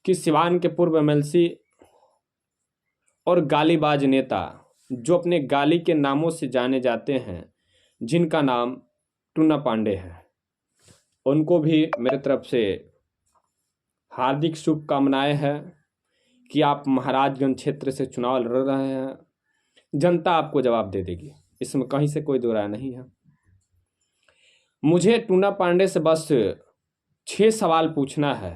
कि सिवान के पूर्व एमएलसी और गालीबाज नेता जो अपने गाली के नामों से जाने जाते हैं, जिनका नाम टूना पांडे है, उनको भी मेरे तरफ से हार्दिक शुभकामनाएं हैं कि आप महाराजगंज क्षेत्र से चुनाव लड़ रहे हैं। जनता आपको जवाब दे देगी, इसमें कहीं से कोई दो राय नहीं है। मुझे टूना पांडे से बस 6 सवाल पूछना है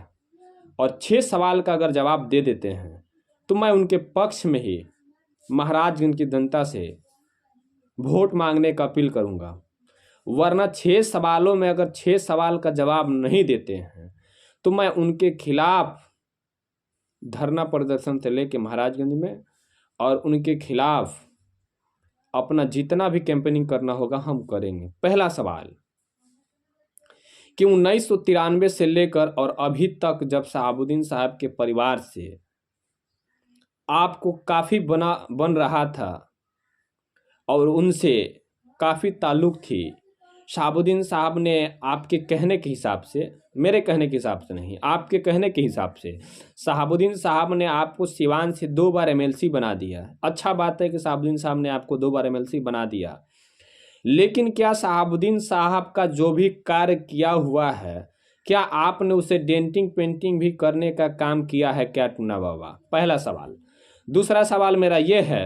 और 6 सवाल का अगर जवाब दे देते हैं तो मैं उनके पक्ष में ही महाराजगंज की जनता से वोट मांगने का अपील करूंगा। वरना 6 सवालों में अगर 6 सवाल का जवाब नहीं देते हैं तो मैं उनके खिलाफ धरना प्रदर्शन से लेके महाराजगंज में और उनके खिलाफ अपना जितना भी कैंपेनिंग करना होगा हम करेंगे। पहला सवाल कि 1993 से लेकर और अभी तक जब शहाबुद्दीन साहब के परिवार से आपको काफ़ी बन रहा था और उनसे काफ़ी ताल्लुक़ थी, शहाबुद्दीन साहब ने आपके कहने के हिसाब से, मेरे कहने के हिसाब से नहीं, आपके कहने के हिसाब से शहाबुद्दीन साहब ने आपको सिवान से 2 बार एमएलसी बना दिया। अच्छा बात है कि शहाबुद्दीन साहब ने आपको 2 बार एमएलसी बना दिया, लेकिन क्या शहाबुद्दीन साहब का जो भी कार्य किया हुआ है, क्या आपने उसे डेंटिंग पेंटिंग भी करने का काम किया है क्या टूना बाबा? पहला सवाल। दूसरा सवाल मेरा ये है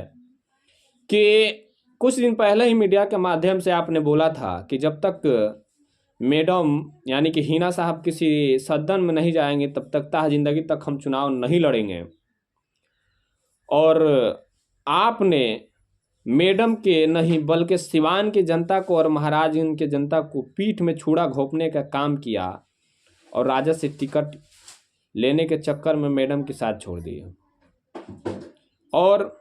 कि कुछ दिन पहले ही मीडिया के माध्यम से आपने बोला था कि जब तक मैडम यानी कि हिना साहब किसी सदन में नहीं जाएंगे तब तक ताह जिंदगी तक हम चुनाव नहीं लड़ेंगे। और आपने मैडम के नहीं बल्कि सिवान की जनता को और महाराजगंज के जनता को पीठ में छुरा घोंपने का काम किया और राजद से टिकट लेने के चक्कर में मैडम के साथ छोड़ दिए। और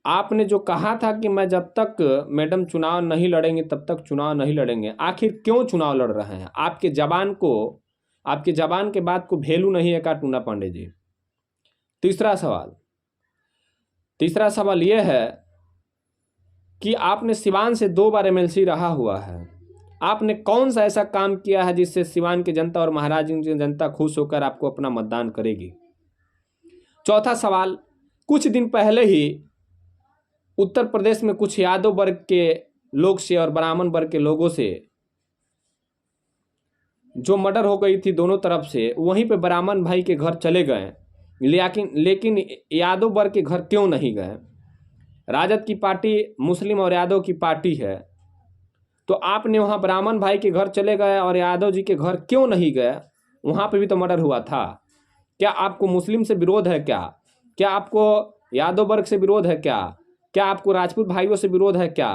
आपने जो कहा था कि मैं जब तक मैडम चुनाव नहीं लड़ेंगे तब तक चुनाव नहीं लड़ेंगे, आखिर क्यों चुनाव लड़ रहे हैं? आपके जबान के बात को वैल्यू नहीं है क्या टूना पांडे जी? तीसरा सवाल यह है कि आपने सिवान से 2 बार एमएलसी रहा हुआ है, आपने कौन सा ऐसा काम किया है जिससे सिवान की जनता और महाराजगंज की जनता खुश होकर आपको अपना मतदान करेगी? चौथा सवाल, कुछ दिन पहले ही उत्तर प्रदेश में कुछ यादव वर्ग के लोग से और ब्राह्मण वर्ग के लोगों से जो मर्डर हो गई थी दोनों तरफ से, वहीं पे ब्राह्मण भाई के घर चले गए, लेकिन यादव वर्ग के घर क्यों नहीं गए? राजद की पार्टी मुस्लिम और यादव की पार्टी है, तो आपने वहाँ ब्राह्मण भाई के घर चले गए और यादव जी के घर क्यों नहीं गए? वहाँ पे भी तो मर्डर हुआ था। क्या आपको मुस्लिम से विरोध है क्या? क्या आपको यादव वर्ग से विरोध है क्या? क्या आपको राजपूत भाइयों से विरोध है क्या?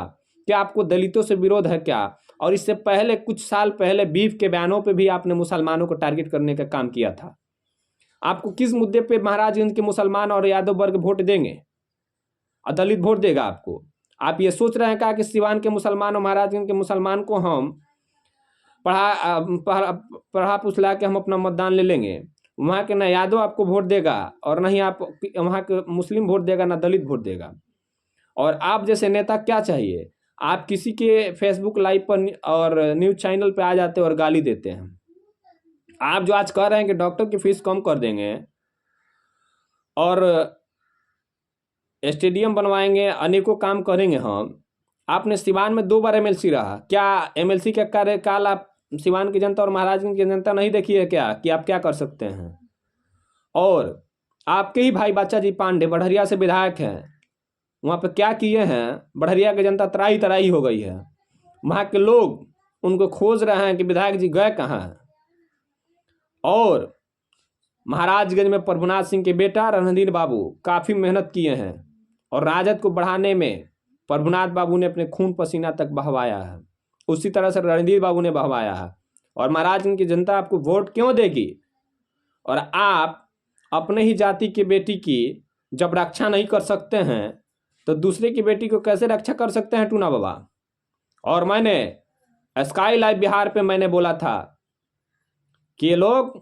क्या आपको दलितों से विरोध है क्या? और इससे पहले कुछ साल पहले बीफ के बयानों पे भी आपने मुसलमानों को टारगेट करने का काम किया था। आपको किस मुद्दे पे महाराजगंज के मुसलमान और यादव वर्ग वोट देंगे और दलित वोट देगा आपको? आप ये सोच रहे हैं क्या कि सिवान के मुसलमान और महाराजगंज के मुसलमान को हम पढ़ा पुछला के हम अपना मतदान ले लेंगे? वहाँ के ना यादव आपको वोट देगा और ना ही आप वहाँ के मुस्लिम वोट देगा, ना दलित वोट देगा। और आप जैसे नेता क्या चाहिए? आप किसी के फेसबुक लाइव पर और न्यूज़ चैनल पे आ जाते हैं और गाली देते हैं। आप जो आज कह रहे हैं कि डॉक्टर की फीस कम कर देंगे और स्टेडियम बनवाएंगे, अनेकों काम करेंगे हम, आपने सिवान में 2 बार एमएलसी रहा, क्या एमएलसी का कार्यकाल आप सिवान की जनता और महाराजगंज की जनता नहीं देखी है क्या कि आप क्या कर सकते हैं? और आपके ही भाई बच्चा जी पांडे बढ़िया से विधायक हैं, वहाँ पे क्या किए हैं? बढ़िया की जनता तराई तराई हो गई है। वहाँ के लोग उनको खोज रहे हैं कि विधायक जी गए कहाँ हैं। और महाराजगंज में प्रभुनाथ सिंह के बेटा रणधीर बाबू काफ़ी मेहनत किए हैं और राजद को बढ़ाने में प्रभुनाथ बाबू ने अपने खून पसीना तक बहवाया है, उसी तरह से रणधीर बाबू ने बहवाया है। और महाराजगंज की जनता आपको वोट क्यों देगी? और आप अपने ही जाति की बेटी की जब रक्षा नहीं कर सकते हैं तो दूसरे की बेटी को कैसे रक्षा कर सकते हैं टूना बाबा? और मैंने स्काई लाइव बिहार पे मैंने बोला था कि ये लोग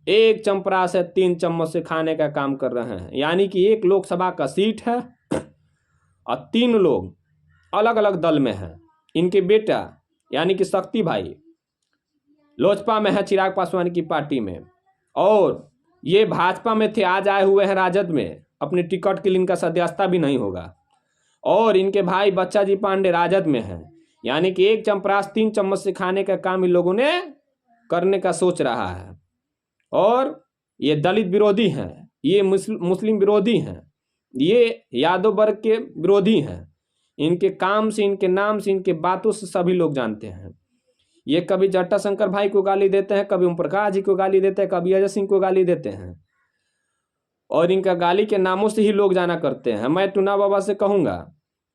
1 चम्परा से 3 चम्मच से खाने का काम कर रहे हैं, यानी कि 1 लोकसभा का सीट है और 3 लोग अलग अलग दल में हैं। इनके बेटा यानी कि शक्ति भाई लोजपा में है, चिराग पासवान की पार्टी में, और ये भाजपा में थे, आज आए हुए हैं राजद में, अपने टिकट के लिए इनका सदस्यता भी नहीं होगा। और इनके भाई बच्चा जी पांडे राजद में हैं, यानी कि एक चंपरास 3 चम्मच से खाने का काम इन लोगों ने करने का सोच रहा है। और ये दलित विरोधी हैं, ये मुस्लिम विरोधी हैं, ये यादव वर्ग के विरोधी हैं। इनके काम से, इनके नाम से, इनके बातों से सभी लोग जानते हैं। ये कभी जटाशंकर भाई को गाली देते हैं, कभी ओम प्रकाश जी को गाली देते हैं, कभी अजय सिंह को गाली देते हैं, और इनका गाली के नामों से ही लोग जाना करते हैं। मैं टूना बाबा से कहूँगा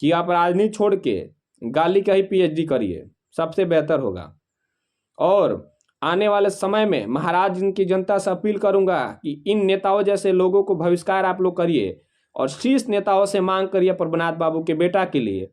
कि आप राजनीति छोड़ के गाली का ही PhD करिए, सबसे बेहतर होगा। और आने वाले समय में महाराज इनकी जनता से अपील करूंगा कि इन नेताओं जैसे लोगों को बहिष्कार आप लोग करिए और शीर्ष नेताओं से मांग करिए प्रभुनाथ बाबू के बेटा के लिए